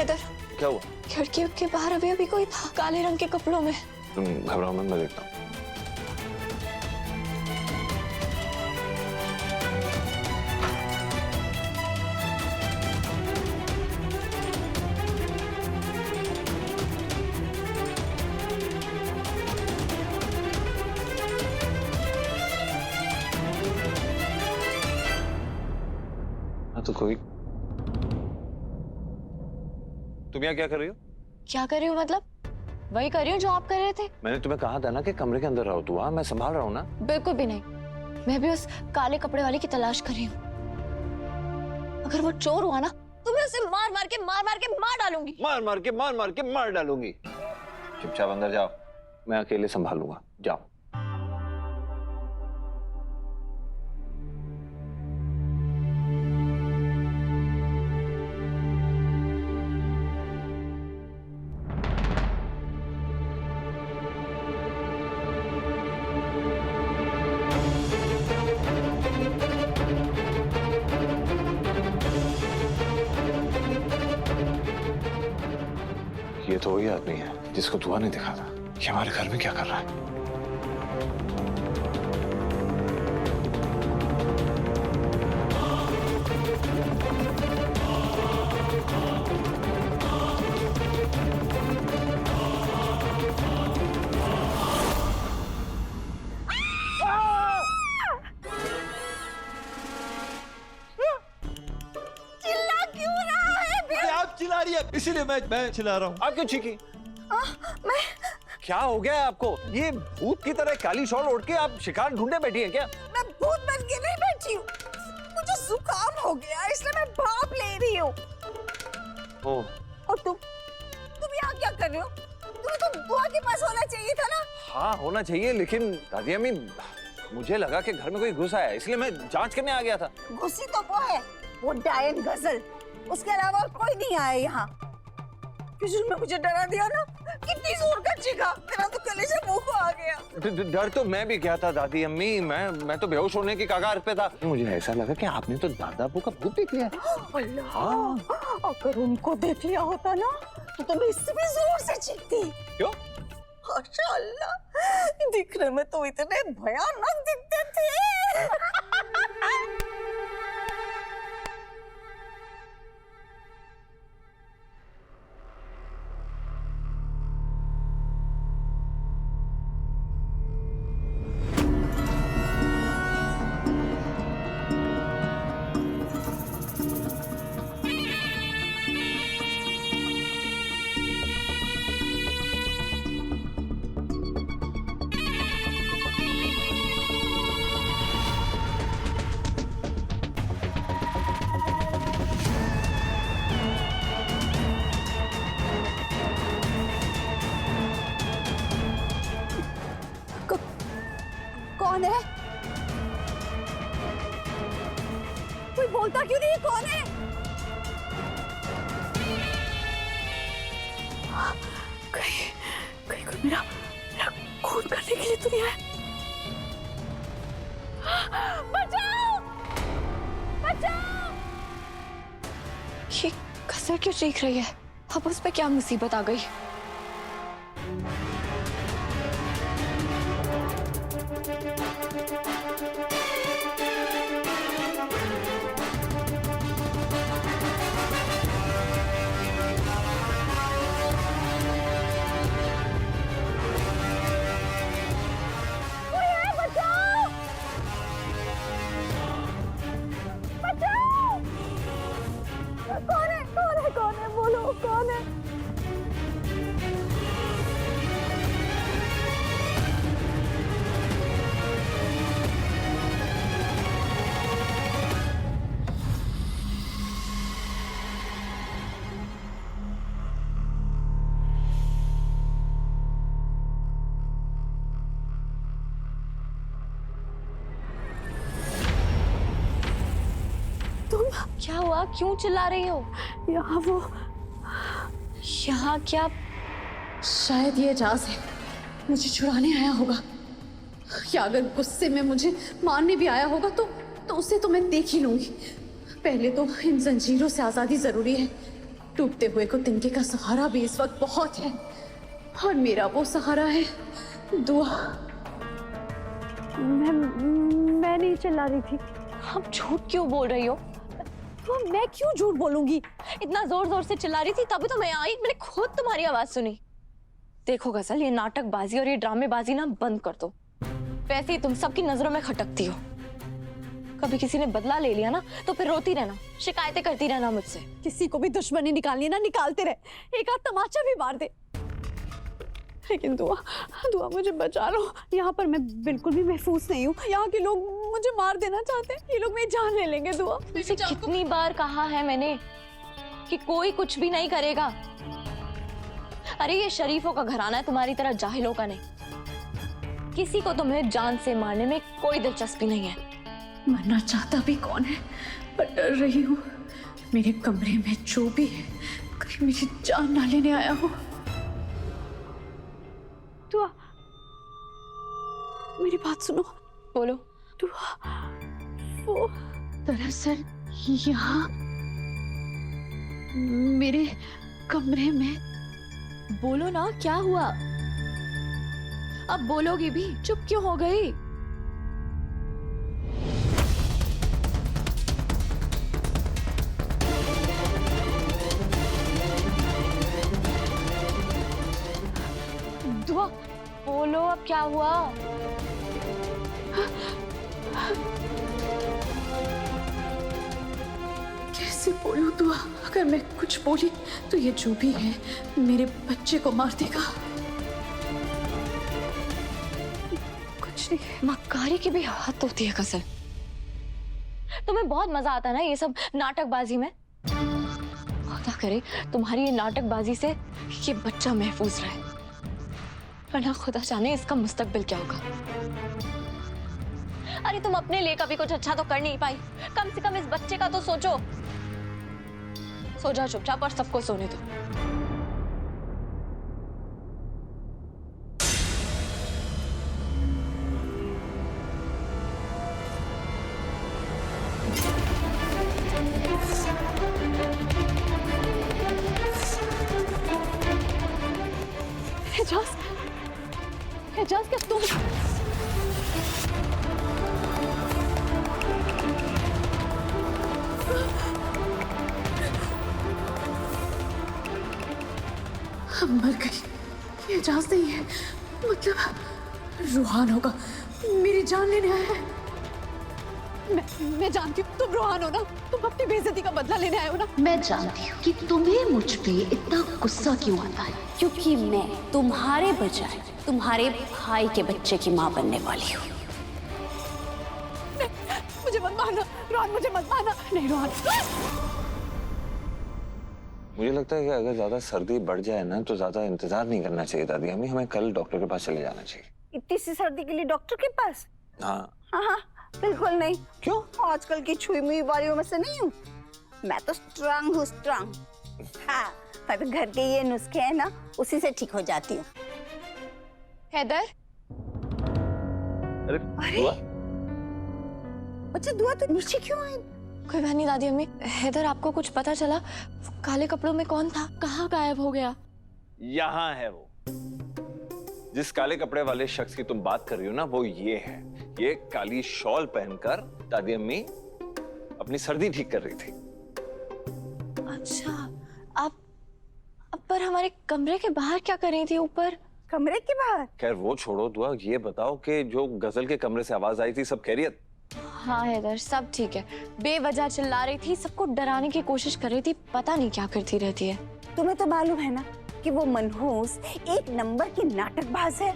इधर। क्या हुआ? खिड़की के बाहर अभी अभी कोई था काले रंग के कपड़ों में। तुम घबराओ मत, मैं देखता हूँ। तो कोई तुम यहाँ क्या कर रही हो? क्या कर रही हूँ मतलब? वही कर रही हूँ जो आप कर रहे थे। मैंने तुम्हें कहा था ना कि कमरे के अंदर रहो, तू मैं संभाल रहा हूँ ना। बिल्कुल भी नहीं, मैं भी उस काले कपड़े वाले की तलाश कर रही हूँ। अगर वो चोर हुआ ना तो मैं उसे मार मार के मार डालूंगी। मार के मार डालूंगी। चुपचाप अंदर जाओ, मैं अकेले संभालूंगा, जाओ। ये तो वही आदमी है जिसको दुआ ने देखा था। ये हमारे घर में क्या कर रहा है? चिल्ला रही है इसीलिए मैं चिल्ला रहा हूँ। आप क्यों चीखी? मैं क्या हो गया है आपको? ये भूत की तरह काली शॉल ओढ़ के आप शिकार ढूंढने बैठी हैं क्या? मैं भूत बन के नहीं बैठी हूँ, मुझे जुकाम हो गया इसलिए मैं भाप ले रही हूँ। और तुम यहाँ क्या कर रहे हो? तुम्हें तो बुआ के पास होना चाहिए था ना। हाँ होना चाहिए, लेकिन दादी अम्मी मुझे लगा कि घर में कोई घुस आया, इसलिए मैं जांच करने आ गया था। घुसी तो वो है, वो डायन गजल, उसके अलावा कोई नहीं आया यहाँ। किसी ने मुझे डरा दिया ना, कितनी जोर का चीखा, मेरा तो कलेजा मुंह को आ गया। डर तो मैं भी गया था दादी अम्मी, मैं तो बेहोश होने की कगार पे था। मुझे ऐसा लगा कि आपने तो दादा अबू का भूत देख लिया। हाँ। अगर उनको देख लिया होता ना तो तुम इससे भी जोर से चीखती। क्यों? माशाअल्लाह, दिखने में तो इतने भयानक दिखते थे। कौन है? कोई बोलता क्यों नहीं? कौन है? कहीं कोई मेरा खून करने के लिए तो नहीं आया। बचाओ! बचाओ! ये गजल क्यों चीख रही है? अब उस पे क्या मुसीबत आ गई? कौन है? बोलो कौन है? क्या हुआ? क्यों चिल्ला रही हो? यहाँ क्या? शायद ये एजाज है, मुझे छुड़ाने आया होगा, या अगर गुस्से में मुझे मारने भी आया होगा तो उसे तो मैं देख ही लूंगी। पहले तो इन जंजीरों से आजादी जरूरी है, डूबते हुए को तिनके का सहारा भी इस वक्त बहुत है, और मेरा वो सहारा है दुआ। मैं नहीं चिल्ला रही थी। आप झूठ क्यों बोल रही हो? तो मैं क्यों झूठ बोलूंगी? इतना जोर जोर से चिल्ला रही थी तभी तो मैं आई, मैंने खुद तुम्हारी आवाज सुनी। देखो गजल, ये नाटकबाजी और ये ड्रामेबाजी ना बंद कर दो। वैसे ही तुम सबकी नजरों में खटकती हो। कभी किसी ने बदला ले लिया ना तो फिर रोती रहना, शिकायतें करती रहना मुझसे। किसी को भी दुश्मनी निकालनी है ना, निकालते रहे, एक आध तमाचा भी मार दे। लेकिन दुआ, दुआ मुझे बचा लो। यहाँ पर मैं बिल्कुल भी महफूज नहीं हूँ। यहाँ के लोग मुझे मार देना चाहते हैं। ये लोग मेरी जान ले लेंगे। दुआ, इसे कितनी बार कहा है मैंने कि कोई कुछ भी नहीं करेगा। अरे ये शरीफों का घराना है, तुम्हारी तरह जाहिलों का नहीं। किसी को तुम्हें जान से मारने में कोई दिलचस्पी नहीं है। मरना चाहता भी कौन है, पर डर रही हूँ। मेरे कमरे में जो भी है कहीं मेरी जान ना लेने आया हो। दुआ, मेरी बात सुनो। बोलो। दुआ, वो दरअसल यहाँ मेरे कमरे में। बोलो ना, क्या हुआ? अब बोलोगी भी? चुप क्यों हो गई? दुआ, बोलो, अब क्या हुआ? कैसे बोलूं दुआ? अगर मैं कुछ बोली तो ये जो भी है मेरे बच्चे को मार देगा। कुछ नहीं, मक्कारी की भी हद होती है गजल। तुम्हें बहुत मजा आता है ना ये सब नाटकबाजी में। खुदा करे तुम्हारी ये नाटकबाजी से ये बच्चा महफूज रहे, वरना खुदा जाने इसका मुस्तकबिल क्या होगा। अरे तुम अपने लिए कभी कुछ अच्छा तो कर नहीं पाई, कम से कम इस बच्चे का तो सोचो। सो जाओ चुपचाप और सबको सोने दो। एजाज, एजाज क्या तुम? मर गई। ये एजाज नहीं है, मतलब रूहान होगा। मेरी जान लेने आया है। मैं जानती हूँ तुम रूहान हो ना। तुम अपनी बेइज्जती का बदला लेने आए हो ना। मैं जानती हूँ कि तुम्हें मुझ पे इतना गुस्सा क्यों आता है, क्योंकि मैं तुम्हारे बजाय तुम्हारे भाई के बच्चे की माँ बनने वाली हूँ। मुझे मत मारना रोहन, मुझे मत मारना। नहीं रोहन। मुझे लगता है कि अगर ज्यादा सर्दी बढ़ जाए ना तो ज्यादा इंतजार नहीं करना चाहिए दादी अम्मी, हमें कल डॉक्टर के पास चले जाना चाहिए। इतनी सी सर्दी के लिए डॉक्टर के पास? हाँ हाँ, बिल्कुल नहीं। क्यों? आजकल की छुई मुई वालियों में से नहीं हूँ मैं। तो स्ट्रांग हूँ, स्ट्रांग। हाँ, मैं तो घर के ये नुस्खे हैं ना, उसी से ठीक हो जाती हूँ। हैदर, अरे अच्छा दुआ, तो नीचे क्यों आई? कोई बात नहीं दादी अम्मी। हैदर, आपको कुछ पता चला? वो काले कपड़ों में कौन था? कहाँ गायब हो गया? यहाँ है वो। जिस काले कपड़े वाले शख्स की तुम बात कर रही हो ना, वो ये है। ये काली शॉल पहनकर दादी अम्मी अपनी सर्दी ठीक कर रही थी। अच्छा, आप पर हमारे कमरे के बाहर क्या कर रही थी? ऊपर कमरे के बाहर? खैर वो छोड़ो दुआ, ये बताओ कि जो गजल के कमरे से आवाज आई थी, सब खैरियत? हाँ हैदर, सब ठीक है। बेवजह चिल्ला रही थी, सबको डराने की कोशिश कर रही थी, पता नहीं क्या करती रहती है। तुम्हें तो मालूम है ना कि वो मनहूस एक नंबर की नाटकबाज है।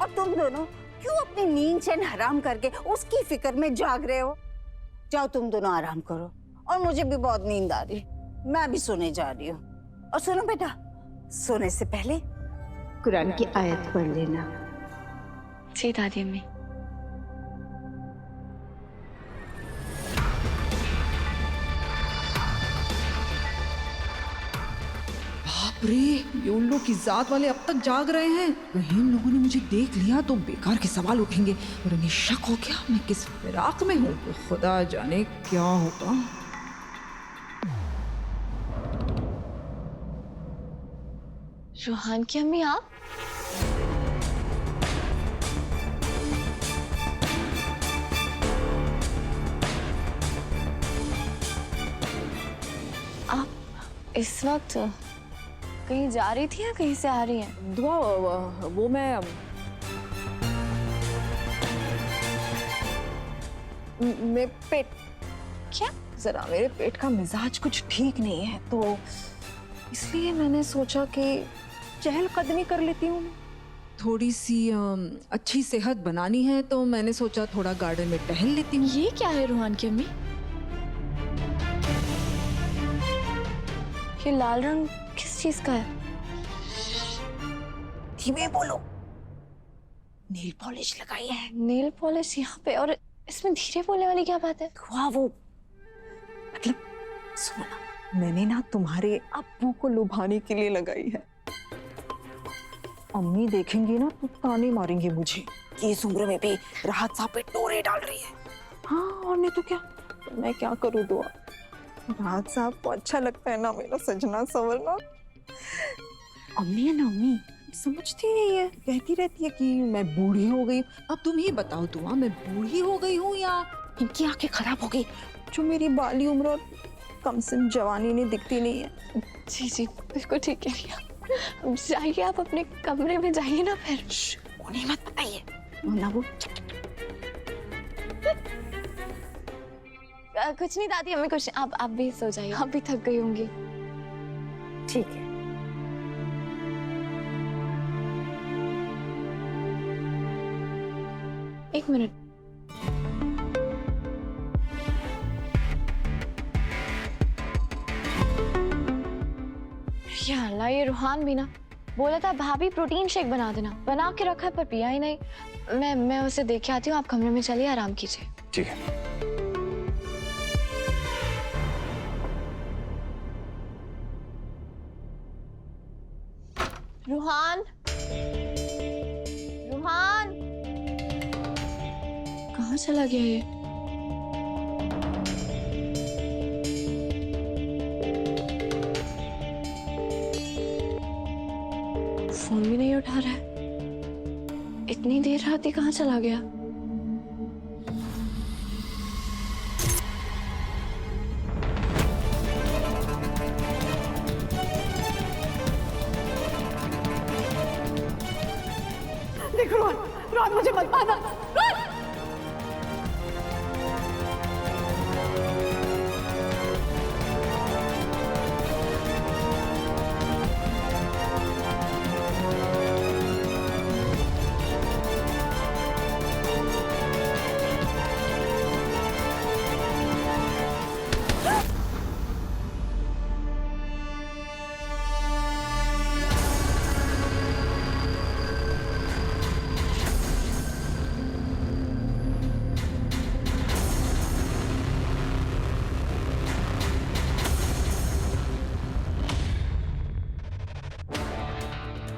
और तुम दोनों क्यों अपनी नींद चैन हराम करके उसकी फिक्र में जाग रहे हो? जाओ तुम दोनों आराम करो। और मुझे भी बहुत नींद आ रही, मैं भी सोने जा रही हूँ। और सुनो बेटा, सोने से पहले कुरान की आयत पढ़ लेना। जी दादी अम्मी। बाप रे, ये उन लोग की जात वाले अब तक जाग रहे हैं। कहीं इन लोगों ने मुझे देख लिया तो बेकार के सवाल उठेंगे और उन्हें शक हो गया मैं किस फिराक में हूँ, तो खुदा जाने क्या होगा। रूहान की अम्मी आप? आप इस वक्त कहीं जा रही थी या कहीं से आ रही हैं? दुआ वो मैं पेट क्या? जरा मेरे पेट का मिजाज कुछ ठीक नहीं है, तो इसलिए मैंने सोचा कि चहलकदमी कर लेती हूँ। थोड़ी सी अच्छी सेहत बनानी है, तो मैंने सोचा थोड़ा गार्डन में टहल लेती हूँ। ये क्या है रूहान की अम्मी? ये लाल रंग किस चीज का है? धीमे बोलो। नेल पॉलिश लगाई है। नेल पॉलिश यहाँ पे, और इसमें धीरे बोलने वाली क्या बात है? हुआ वो, मतलब सुनो ना, मैंने ना तुम्हारे अब्बू को लुभाने के लिए लगाई है। अम्मी देखेंगी ना तो ताने मारेंगे मुझे कि इस उम्र में भी राहत साहब पे टोरे डाल रही है। हाँ, और नहीं तो क्या, तो मैं क्या करूँ दुआ। राहत साहब को अच्छा लगता है ना मेरा सजना संवरना। अम्मी है ना, अम्मी समझती नहीं है, कहती रहती है कि मैं बूढ़ी हो गई। अब तुम ही बताओ दुआ, मैं बूढ़ी हो गई हूँ या इनकी आंखें खराब हो गई, जो मेरी बाली उम्र और कम सिन जवानी नहीं दिखती नहीं है। जी जी बिल्कुल ठीक है। अब जाइए, आप अपने कमरे में जाइए ना फिर। उन्हें मत बताइए वरना वो कुछ नहीं दादी अम्मी, कुछ नहीं। आप भी सो जाइए, आप भी थक गई होंगी। ठीक है। एक मिनट, या अल्लाह, ये रूहान भी ना बोला था भाभी प्रोटीन शेक बना देना, बना के रखा है पर पिया ही नहीं। मैं उसे देख के आती हूँ, आप कमरे में चलिए, आराम कीजिए। ठीक है। रूहान, रूहान कहाँ चला गया ये? फोन भी नहीं उठा रहा है। इतनी देर रात ही कहाँ चला गया? देख रोहन, रोहन मुझे मत मारना। रोहन!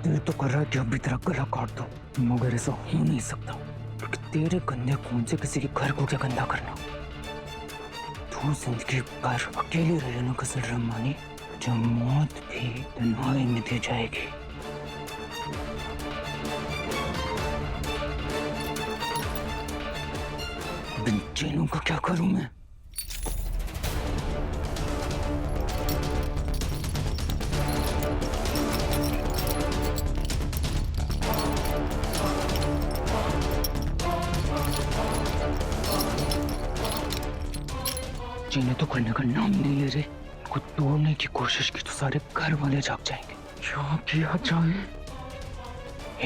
दिल तो कर रहा है कि अभी तेरा गला काट दो, मगर ऐसा हो नहीं सकता, क्योंकि तेरे गंदे खून से किसी के घर को क्या गंदा करना। तू जिंदगी भर अकेले रहना कसर रमानी, जो मौत भी तन्हाई में दे जाएगी। बिन चैनों का क्या करूं मैं? चीने तो खुलने का नाम नहीं ले रहे, को तोड़ने की कोशिश की तो सारे घर वाले जाग जाएंगे। क्या किया जाए?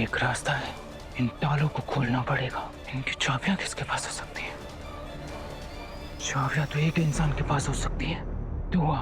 एक रास्ता है, इन तालों को खोलना पड़ेगा। इनकी चाबियां किसके पास हो सकती हैं? चाबियां तो एक इंसान के पास हो सकती है, दुआ।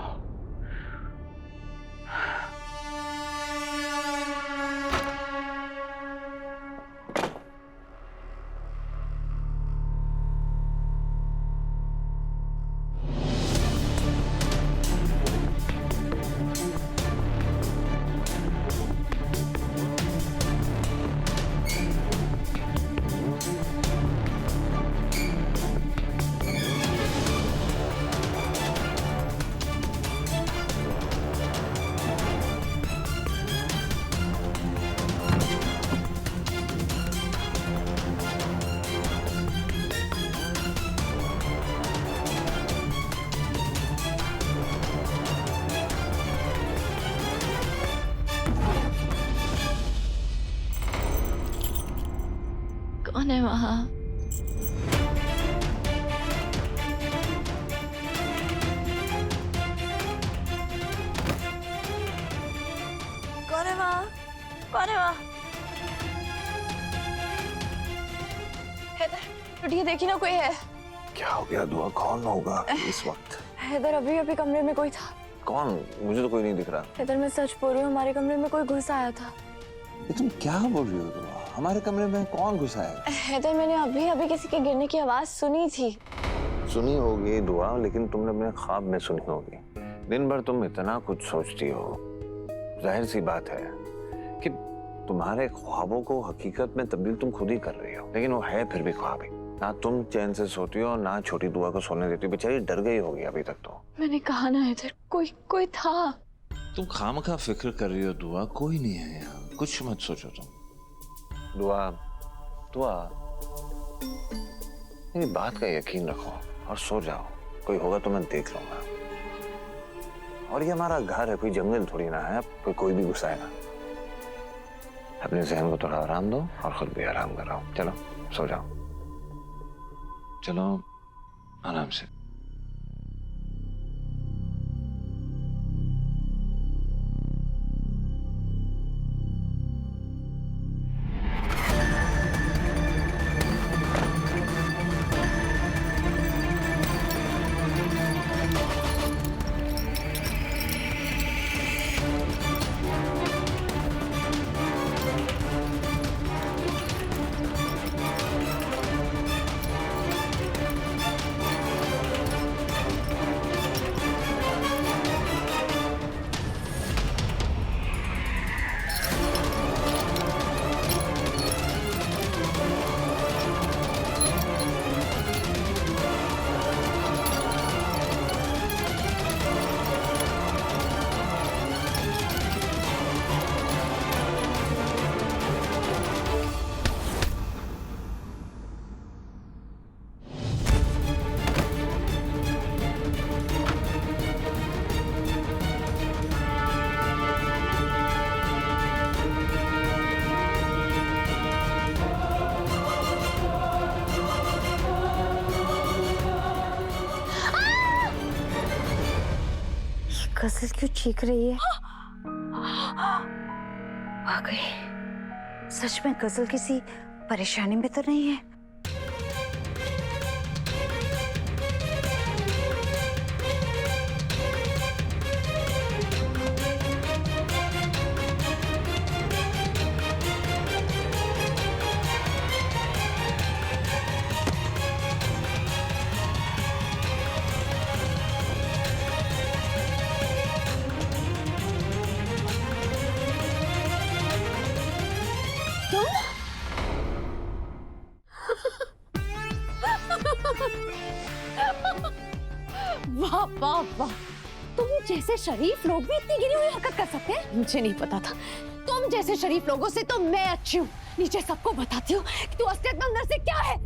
कौन है वहाँ? कौन है वहाँ? कौन है वहाँ? हैदर, उठिए, देखिए ना, कोई है। क्या हो गया दुआ? कौन होगा इस वक्त? हैदर, अभी अभी कमरे में कोई था। कौन? मुझे तो कोई नहीं दिख रहा। हैदर, मैं सच बोल रही हूँ, हमारे कमरे में कोई घुस आया था। ये तुम क्या बोल रही हो दुआ? हमारे कमरे में कौन घुसा है? हैदर, मैंने अभी अभी किसी के गिरने की आवाज सुनी थी। सुनी होगी दुआ, लेकिन तुमने अपने ख्वाब में सुनी होगी। दिन भर तुम इतना कुछ सोचती हो, जाहिर सी बात है कि तुम्हारे ख्वाबों को हकीकत में तब्दील तुम खुद ही कर रही हो, लेकिन वो है फिर भी ख्वाब ही। ना तुम चैन से सोती हो, ना छोटी दुआ को सोने देती हो। बेचारी डर गई होगी अभी तक तो। मैंने कहा ना हैदर, कोई था। तुम खामखा फिक्र कर रही हो दुआ, कोई नहीं है यहाँ, कुछ मत सोचो तुम। दुआ दुआ, मेरी बात का यकीन रखो और सो जाओ। कोई होगा तो मैं देख लूंगा। और ये हमारा घर है, कोई जंगल थोड़ी ना है, कोई भी घुसाएगा। अपने जहन को थोड़ा आराम दो और खुद भी आराम कराओ। चलो सो जाओ, चलो आराम से। गजल क्यों चीख रही है? वाकई सच में गजल किसी परेशानी में तो नहीं है? वाह वाह वाह, तुम जैसे शरीफ लोग भी इतनी गिरी हुई हरकत कर सकते हैं? मुझे नहीं पता था। तुम जैसे शरीफ लोगों से तो मैं अच्छी हूँ। नीचे सबको बताती हूँ कि तू असलियत में अंदर से क्या है।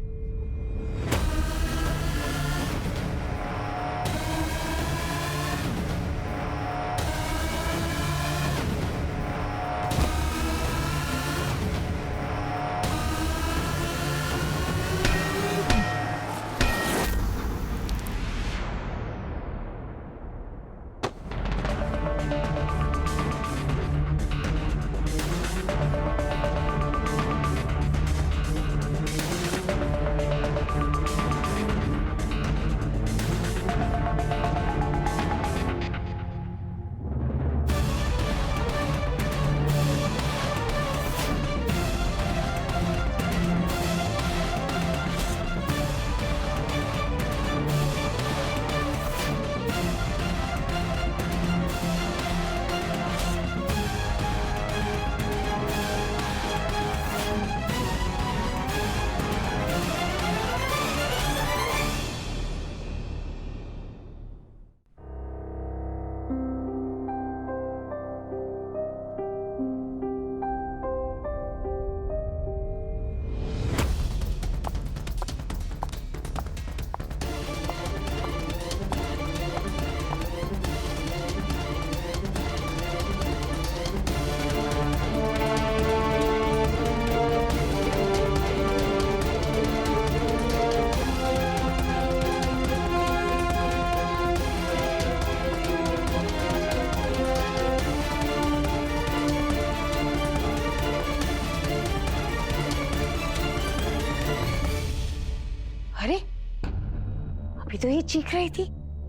अरे अभी तो ये चीख रही थी,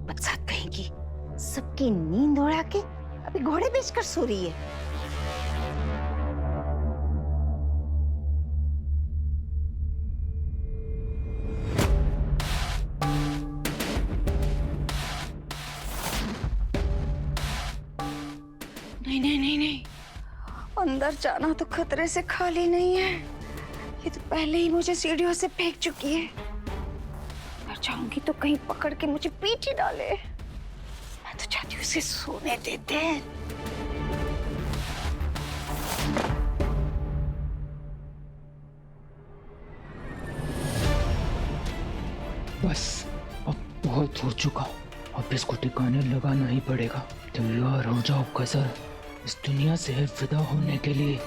बदसात कहेगी। सबकी नींद उड़ा के अभी घोड़े बेचकर सो रही है। नहीं नहीं नहीं नहीं, अंदर जाना तो खतरे से खाली नहीं है। ये तो पहले ही मुझे सीढ़ियों से फेंक चुकी है। अंदर जाऊंगी तो कहीं पकड़ के मुझे पीट ही डाले। मैं तो चाहती हूँ उसे सोने देते हैं। बस अब बहुत हो चुका, अब इसको ठिकाने लगाना ही पड़ेगा। तैयार हो जाओ कजर, इस दुनिया से विदा होने के लिए।